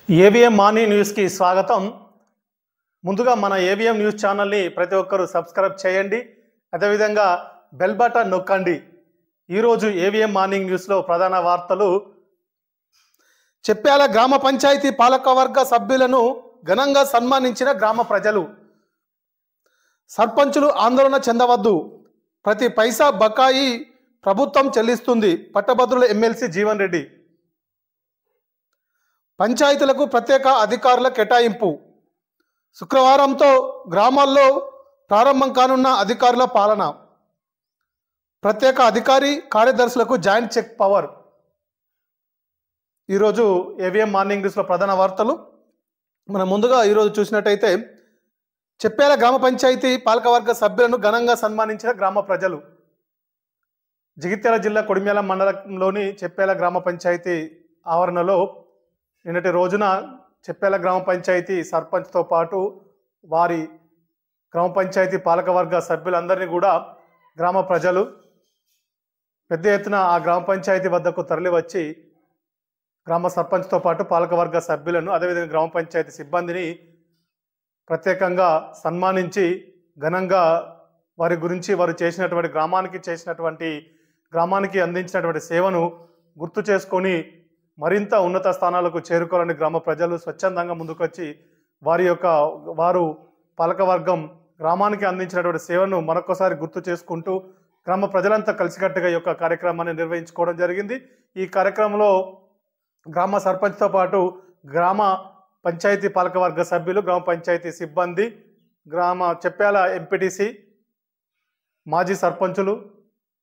AVM morning న్యూస్కి స్వాగతం. ముందుగా మన ఏవిఎం న్యూస్ ఛానల్ని ప్రతి ఒక్కరూ సబ్స్క్రైబ్ చేయండి. అదేవిధంగా బెల్ బటన్ నొక్కండి. ఈరోజు ఏవిఎం మార్నింగ్ న్యూస్లో ప్రధాన వార్తలు. చెప్పాల గ్రామ పంచాయతీ పాలకవర్గ సభ్యులను ఘనంగా సన్మానించిన గ్రామ ప్రజలు. సర్పంచులు ఆందోళన చెందవద్దు, ప్రతి పైసా బకాయి ప్రభుత్వం చెల్లిస్తుంది. పట్టభద్రుల ఎమ్మెల్సీ జీవన్ రెడ్డి. పంచాయతీలకు ప్రత్యేక అధికారుల కేటాయింపు. శుక్రవారంతో గ్రామాల్లో ప్రారంభం కానున్న అధికారుల పాలన. ప్రత్యేక అధికారి కార్యదర్శులకు జాయింట్ చెక్ పవర్. ఈరోజు ఏవిఎం మార్నింగ్ న్యూస్లో ప్రధాన వార్తలు. మనం ముందుగా ఈరోజు చూసినట్టయితే చెప్పేల గ్రామ పంచాయతీ పాలకవర్గ సభ్యులను ఘనంగా సన్మానించిన గ్రామ ప్రజలు. జగిత్యాల జిల్లా కొడిమ్యాల మండలంలోని చెప్పేల గ్రామ పంచాయతీ ఆవరణలో నిన్నటి రోజున చెప్పేల గ్రామ పంచాయతీ సర్పంచ్తో పాటు వారి గ్రామ పంచాయతీ పాలకవర్గ సభ్యులందరినీ కూడా గ్రామ ప్రజలు పెద్ద ఎత్తున ఆ గ్రామ పంచాయతీ వద్దకు తరలివచ్చి గ్రామ సర్పంచ్తో పాటు పాలకవర్గ సభ్యులను అదేవిధంగా గ్రామ పంచాయతీ సిబ్బందిని ప్రత్యేకంగా సన్మానించి ఘనంగా వారి గురించి వారు చేసినటువంటి గ్రామానికి అందించినటువంటి సేవను గుర్తు చేసుకొని మరింత ఉన్నత స్థానాలకు చేరుకోవాలని గ్రామ ప్రజలు స్వచ్ఛందంగా ముందుకొచ్చి వారు పాలకవర్గం గ్రామానికి అందించినటువంటి సేవను మరొకసారి గుర్తు చేసుకుంటూ గ్రామ ప్రజలంతా కలిసికట్టుగా ఈ యొక్క కార్యక్రమాన్ని నిర్వహించుకోవడం జరిగింది. ఈ కార్యక్రమంలో గ్రామ సర్పంచ్తో పాటు గ్రామ పంచాయతీ పాలకవర్గ సభ్యులు, గ్రామ పంచాయతీ సిబ్బంది, చెప్పేల ఎంపీటీసీ, మాజీ సర్పంచులు,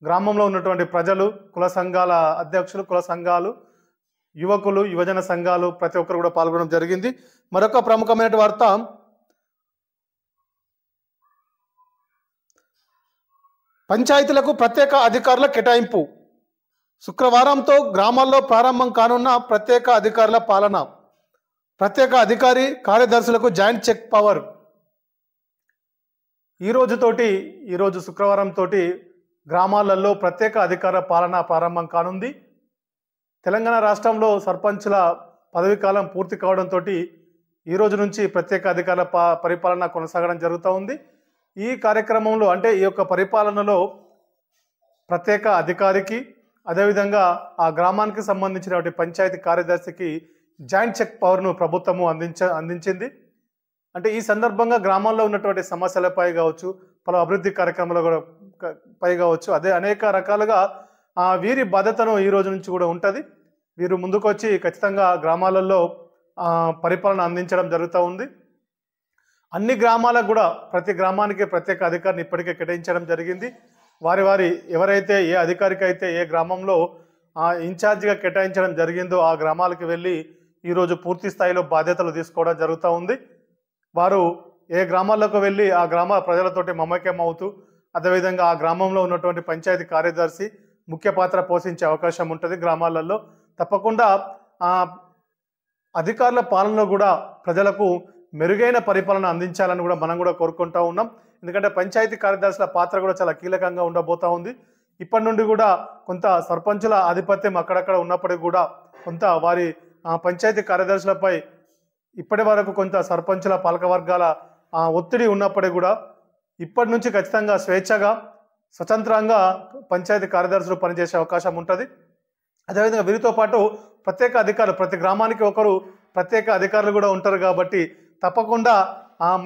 గ్రామంలో ఉన్నటువంటి ప్రజలు, కుల సంఘాల అధ్యక్షులు, కుల సంఘాలు, యువకులు, యువజన సంఘాలు ప్రతి ఒక్కరు కూడా పాల్గొనడం జరిగింది. మరొక ప్రముఖమైన వార్త, పంచాయతీలకు ప్రత్యేక అధికారుల కేటాయింపు. శుక్రవారంతో గ్రామాల్లో ప్రారంభం కానున్న ప్రత్యేక అధికారుల పాలన. ప్రత్యేక అధికారి కార్యదర్శులకు జాయింట్ చెక్ పవర్. ఈరోజు శుక్రవారంతో గ్రామాలలో ప్రత్యేక అధికార పాలన ప్రారంభం కానుంది. తెలంగాణ రాష్ట్రంలో సర్పంచుల పదవీ కాలం పూర్తి కావడంతో ఈ రోజు నుంచి ప్రత్యేక అధికారుల పరిపాలన కొనసాగడం జరుగుతూ ఉంది. ఈ కార్యక్రమంలో ఈ యొక్క పరిపాలనలో ప్రత్యేక అధికారికి అదేవిధంగా ఆ గ్రామానికి సంబంధించినటువంటి పంచాయతీ కార్యదర్శికి జాయింట్ చెక్ పవర్ను ప్రభుత్వము అందించింది. ఈ సందర్భంగా గ్రామాల్లో ఉన్నటువంటి సమస్యలపై కావచ్చు, పలు అభివృద్ధి కార్యక్రమాల పై కావచ్చు, అనేక రకాలుగా వీరి బాధ్యతను ఈ రోజు నుంచి కూడా ఉంటుంది. వీరు ముందుకొచ్చి ఖచ్చితంగా గ్రామాలలో పరిపాలన అందించడం జరుగుతూ ఉంది. అన్ని గ్రామాలకు కూడా ప్రతి గ్రామానికి ప్రత్యేక అధికారిని ఇప్పటికే కేటాయించడం జరిగింది. ఎవరైతే ఏ అధికారికి అయితే ఏ గ్రామంలో ఇన్ఛార్జిగా కేటాయించడం జరిగిందో ఆ గ్రామాలకు వెళ్ళి ఈరోజు పూర్తి స్థాయిలో బాధ్యతలు తీసుకోవడం జరుగుతూ ఉంది. వారు ఏ గ్రామాలకు వెళ్ళి ఆ గ్రామ ప్రజలతోటి మమేకం అవుతూ అదేవిధంగా ఆ గ్రామంలో ఉన్నటువంటి పంచాయతీ కార్యదర్శి ముఖ్య పాత్ర పోషించే అవకాశం ఉంటుంది. గ్రామాలలో తప్పకుండా అధికారుల పాలనలో కూడా ప్రజలకు మెరుగైన పరిపాలన అందించాలని కూడా మనం కూడా కోరుకుంటూ ఉన్నాం. ఎందుకంటే పంచాయతీ కార్యదర్శుల పాత్ర కూడా చాలా కీలకంగా ఉండబోతూ ఉంది. ఇప్పటి నుండి కూడా కొంత సర్పంచుల ఆధిపత్యం అక్కడక్కడ ఉన్నప్పటికీ కూడా కొంత వారి పంచాయతీ కార్యదర్శులపై ఇప్పటి వరకు కొంత సర్పంచుల పాలకవర్గాల ఒత్తిడి ఉన్నప్పటికీ కూడా ఇప్పటి నుంచి ఖచ్చితంగా స్వేచ్ఛగా స్వతంత్రంగా పంచాయతీ కార్యదర్శులు పనిచేసే అవకాశం ఉంటుంది. అదేవిధంగా వీరితో పాటు ప్రత్యేక అధికారులు, ప్రతి గ్రామానికి ఒకరు ప్రత్యేక అధికారులు కూడా ఉంటారు కాబట్టి తప్పకుండా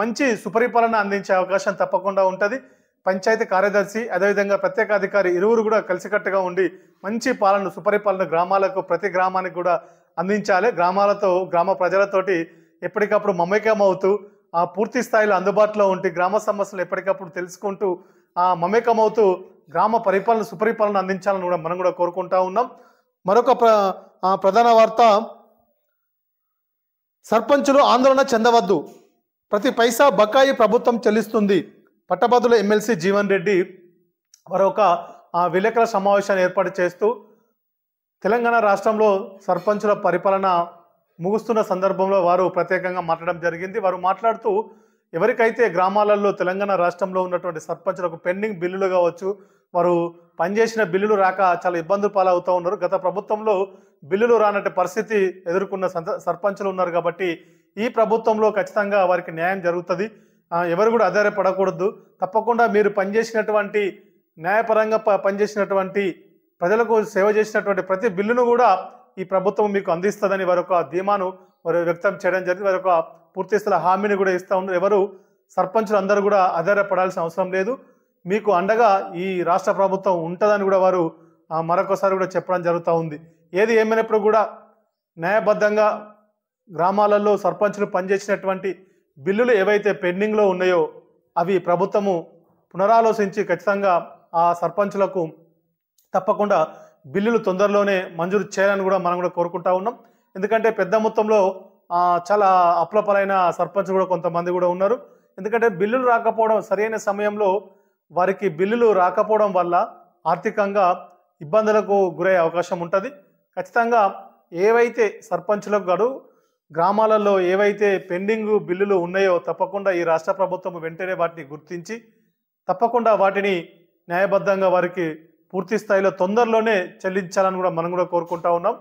మంచి సుపరిపాలన అందించే అవకాశం తప్పకుండా ఉంటుంది. పంచాయతీ కార్యదర్శి అదేవిధంగా ప్రత్యేక అధికారి ఇరువురు కూడా కలిసికట్టుగా ఉండి మంచి పాలన, సుపరిపాలన గ్రామాలకు, ప్రతి గ్రామానికి కూడా అందించాలి. గ్రామ ప్రజలతోటి ఎప్పటికప్పుడు మమేకం అవుతూ పూర్తి స్థాయిలో అందుబాటులో ఉండి గ్రామ సమస్యలు ఎప్పటికప్పుడు తెలుసుకుంటూ మమేకమవుతూ గ్రామ పరిపాలన, సుపరిపాలన అందించాలని కూడా మనం కూడా కోరుకుంటా ఉన్నాం. మరొక ప్రధాన వార్త, సర్పంచులు ఆందోళన చెందవద్దు, ప్రతి పైసా బకాయి ప్రభుత్వం చెల్లిస్తుంది. పట్టభద్రుల ఎమ్మెల్సీ జీవన్ రెడ్డి మరొక విలేకరుల సమావేశాన్ని ఏర్పాటు చేస్తూ తెలంగాణ రాష్ట్రంలో సర్పంచుల పరిపాలన ముగుస్తున్న సందర్భంలో వారు ప్రత్యేకంగా మాట్లాడడం జరిగింది. వారు మాట్లాడుతూ ఎవరికైతే గ్రామాలలో తెలంగాణ రాష్ట్రంలో ఉన్నటువంటి సర్పంచులకు పెండింగ్ బిల్లులు కావచ్చు, వారు పనిచేసిన బిల్లులు రాక చాలా ఇబ్బందులు పాలవుతూ ఉన్నారు. గత ప్రభుత్వంలో బిల్లులు రానట్టు పరిస్థితి ఎదుర్కొన్న సర్పంచులు ఉన్నారు కాబట్టి ఈ ప్రభుత్వంలో ఖచ్చితంగా వారికి న్యాయం జరుగుతుంది. ఎవరు కూడా ఆధారపడకూడదు. తప్పకుండా మీరు పనిచేసినటువంటి న్యాయపరంగా పనిచేసినటువంటి ప్రజలకు సేవ చేసినటువంటి ప్రతి బిల్లును కూడా ఈ ప్రభుత్వం మీకు అందిస్తుందని వారి యొక్క ధీమాను వారు వ్యక్తం చేయడం జరిగింది. వారి యొక్క పూర్తి స్థల హామీని కూడా ఇస్తూ ఉన్నారు. ఎవరు సర్పంచులు అందరూ కూడా ఆధారపడాల్సిన అవసరం లేదు. మీకు అండగా ఈ రాష్ట్ర ప్రభుత్వం ఉంటుందని కూడా వారు మరొకసారి కూడా చెప్పడం జరుగుతూ ఉంది. ఏది ఏమైనప్పుడు కూడా న్యాయబద్ధంగా గ్రామాలలో సర్పంచులు పనిచేసినటువంటి బిల్లులు ఏవైతే పెండింగ్లో ఉన్నాయో అవి ప్రభుత్వము పునరాలోచించి ఖచ్చితంగా ఆ సర్పంచులకు తప్పకుండా బిల్లులు తొందరలోనే మంజూరు చేయాలని కూడా మనం కూడా కోరుకుంటా ఉన్నాం. ఎందుకంటే పెద్ద మొత్తంలో చాలా అప్లపలైన సర్పంచులు కూడా కొంతమంది కూడా ఉన్నారు. ఎందుకంటే బిల్లులు రాకపోవడం, సరైన సమయంలో వారికి బిల్లులు రాకపోవడం వల్ల ఆర్థికంగా ఇబ్బందులకు గురయ్యే అవకాశం ఉంటుంది. ఖచ్చితంగా ఏవైతే సర్పంచులకు గడు గ్రామాలలో ఏవైతే పెండింగ్ బిల్లులు ఉన్నాయో తప్పకుండా ఈ రాష్ట్ర ప్రభుత్వం వెంటనే వాటిని గుర్తించి తప్పకుండా వాటిని న్యాయబద్ధంగా వారికి పూర్తి స్థాయిలో తొందరలోనే చెల్లించాలని కూడా మనం కూడా కోరుకుంటా ఉన్నాం.